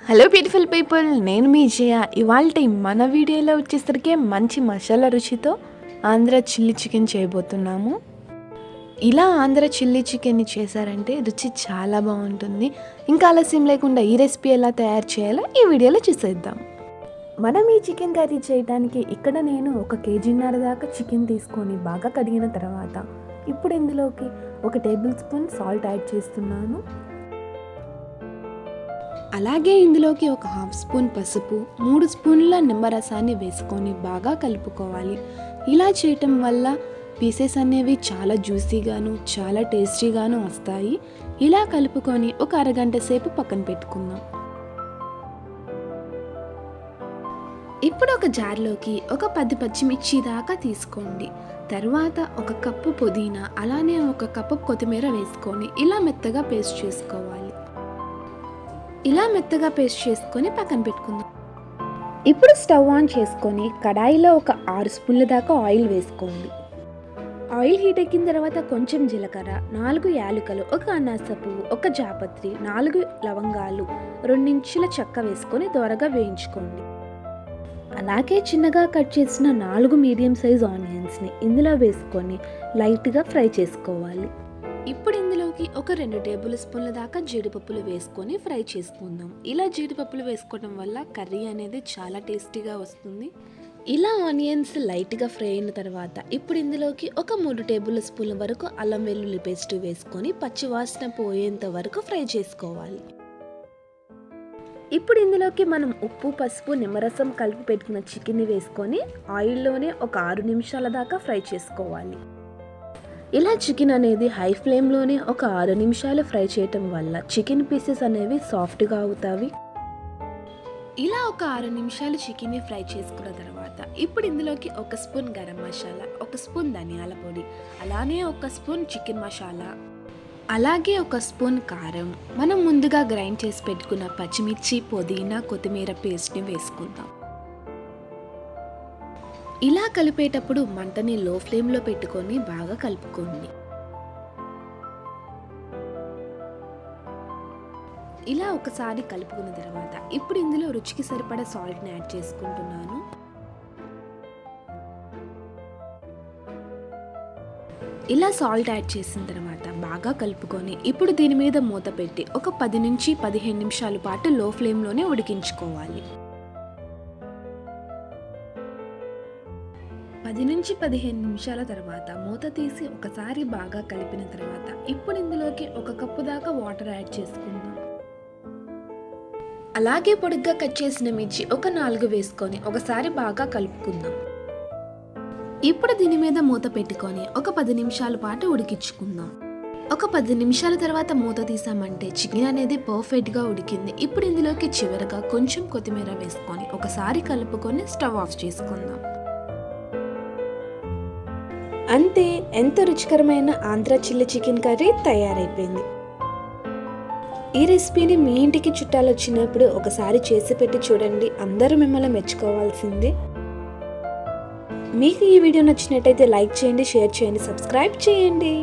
Hello beautiful people, నేను మీ జయ. ఇవాళ మన వీడియోలో వచ్చేసరికి మంచి మసాలా రుచితో ఆంధ్ర చిల్లీ చికెన్ చేయబోతున్నాము. ఇలా ఆంధ్ర చిల్లీ చికెన్ని చేశారంటే రుచి చాలా బాగుంటుంది. ఇంకా ఆలస్యం లేకుండా ఈ రెసిపీ ఎలా తయారు చేయాలో ఈ వీడియోలో చూసేద్దాం. మనం ఈ చికెన్ కర్రీ చేయడానికి ఇక్కడ నేను 1.5 kg దాకా చికెన్ తీసుకొని బాగా కడిగిన తర్వాత ఇప్పుడు ఇందులోకి 1 టేబుల్ స్పూన్ సాల్ట్ యాడ్ చేస్తున్నాను. అలాగే ఇందులోకి 1/2 స్పూన్ పసుపు, 3 స్పూన్ల నిమ్మరసాన్ని వేసుకొని బాగా కలుపుకోవాలి. ఇలా చేయటం వల్ల పీసెస్ అనేవి చాలా జ్యూసీగాను చాలా టేస్టీగాను వస్తాయి. ఇలా కలుపుకొని ఒక అరగంట సేపు పక్కన పెట్టుకుందాం. ఇప్పుడు ఒక జార్లోకి ఒక 10 పచ్చిమిర్చి దాకా తీసుకోండి. తర్వాత 1 కప్పు పుదీనా అలానే 1 కప్పు కొత్తిమీర వేసుకొని ఇలా మెత్తగా పేస్ట్ చేసుకోవాలి. ఇలా మెత్తగా పేస్ట్ చేసుకొని పక్కన పెట్టుకుందాం. ఇప్పుడు స్టవ్ ఆన్ చేసుకొని కడాయిలో ఒక 6 స్పూన్ల దాకా ఆయిల్ వేసుకోండి. ఆయిల్ హీట్ ఎక్కిన తర్వాత కొంచెం జీలకర్ర, 4 యాలకులు, 1 అనాస పువ్వు, 1 జాపత్రి, 4 లవంగాలు, 2 ఇంచుల చెక్క వేసుకొని త్వరగా వేయించుకోండి. అలాగే చిన్నగా కట్ చేసిన 4 మీడియం సైజ్ ఆనియన్స్ని ఇందులో వేసుకొని లైట్గా ఫ్రై చేసుకోవాలి. ఇప్పుడు ఇందులోకి ఒక 2 టేబుల్ స్పూన్ల దాకా జీడిపప్పులు వేసుకొని ఫ్రై చేసుకుందాం. ఇలా జీడిపప్పులు వేసుకోవడం వల్ల కర్రీ అనేది చాలా టేస్టీగా వస్తుంది. ఇలా ఆనియన్స్ లైట్గా ఫ్రై అయిన తర్వాత ఇప్పుడు ఇందులోకి ఒక 3 టేబుల్ స్పూన్ల వరకు అల్లం వెల్లుల్లి పేస్ట్ వేసుకొని పచ్చివాసన పోయేంత వరకు ఫ్రై చేసుకోవాలి. ఇప్పుడు ఇందులోకి మనం ఉప్పు, పసుపు, నిమ్మరసం కలిపి పెట్టుకున్న చికెన్ని వేసుకొని ఆయిల్లోనే ఒక 6 నిమిషాల దాకా ఫ్రై చేసుకోవాలి. ఇలా చికెన్ అనేది హై ఫ్లేమ్లోనే ఒక 6 నిమిషాలు ఫ్రై చేయటం వల్ల చికెన్ పీసెస్ అనేవి సాఫ్ట్గా అవుతాయి. ఇలా ఒక 6 నిమిషాలు చికెన్ని ఫ్రై చేసుకున్న తర్వాత ఇప్పుడు ఇందులోకి 1 స్పూన్ గరం మసాలా, 1 స్పూన్ ధనియాల పొడి, అలానే 1 స్పూన్ చికెన్ మసాలా, అలాగే 1 స్పూన్ కారం, మనం ముందుగా గ్రైండ్ చేసి పెట్టుకున్న పచ్చిమిర్చి, పుదీనా, కొత్తిమీర పేస్ట్ని వేసుకుందాం. ఇలా కలిపేటప్పుడు మంటని లో ఫ్లేమ్లో పెట్టుకొని బాగా కలుపుకోండి. ఇలా ఒకసారి కలుపుకున్న తర్వాత ఇప్పుడు ఇందులో రుచికి సరిపడా సాల్ట్ని యాడ్ చేసుకుంటున్నాను. ఇలా సాల్ట్ యాడ్ చేసిన తర్వాత బాగా కలుపుకొని ఇప్పుడు దీని మీద మూత పెట్టి ఒక 10 నుంచి 15 నిమిషాల పాటు లో ఫ్లేమ్లోనే ఉడికించుకోవాలి. 10 నుంచి 15 నిమిషాల తర్వాత మూత తీసి ఒకసారి బాగా కలిపిన తర్వాత ఇప్పుడు ఇందులోకి 1 కప్పు దాకా వాటర్ యాడ్ చేసుకుందాం. అలాగే పొడిగ్గా కట్ చేసిన మిర్చి ఒక 4 వేసుకొని ఒకసారి బాగా కలుపుకుందాం. ఇప్పుడు దీని మీద మూత పెట్టుకొని ఒక 10 నిమిషాల పాటు ఉడికించుకుందాం. ఒక 10 నిమిషాల తర్వాత మూత తీసామంటే చికెన్ అనేది పర్ఫెక్ట్గా ఉడికింది. ఇప్పుడు ఇందులోకి చివరగా కొంచెం కొత్తిమీర వేసుకొని ఒకసారి కలుపుకొని స్టవ్ ఆఫ్ చేసుకుందాం. అంతే, ఎంతో రుచికరమైన ఆంధ్ర చిల్లీ చికెన్ కర్రీ తయారైపోయింది. ఈ రెసిపీని మీ ఇంటికి చుట్టాలు వచ్చినప్పుడు ఒకసారి చేసి పెట్టి చూడండి, అందరూ మిమ్మల్ని మెచ్చుకోవాల్సిందే. మీకు ఈ వీడియో నచ్చినట్టయితే లైక్ చేయండి, షేర్ చేయండి, సబ్స్క్రైబ్ చేయండి.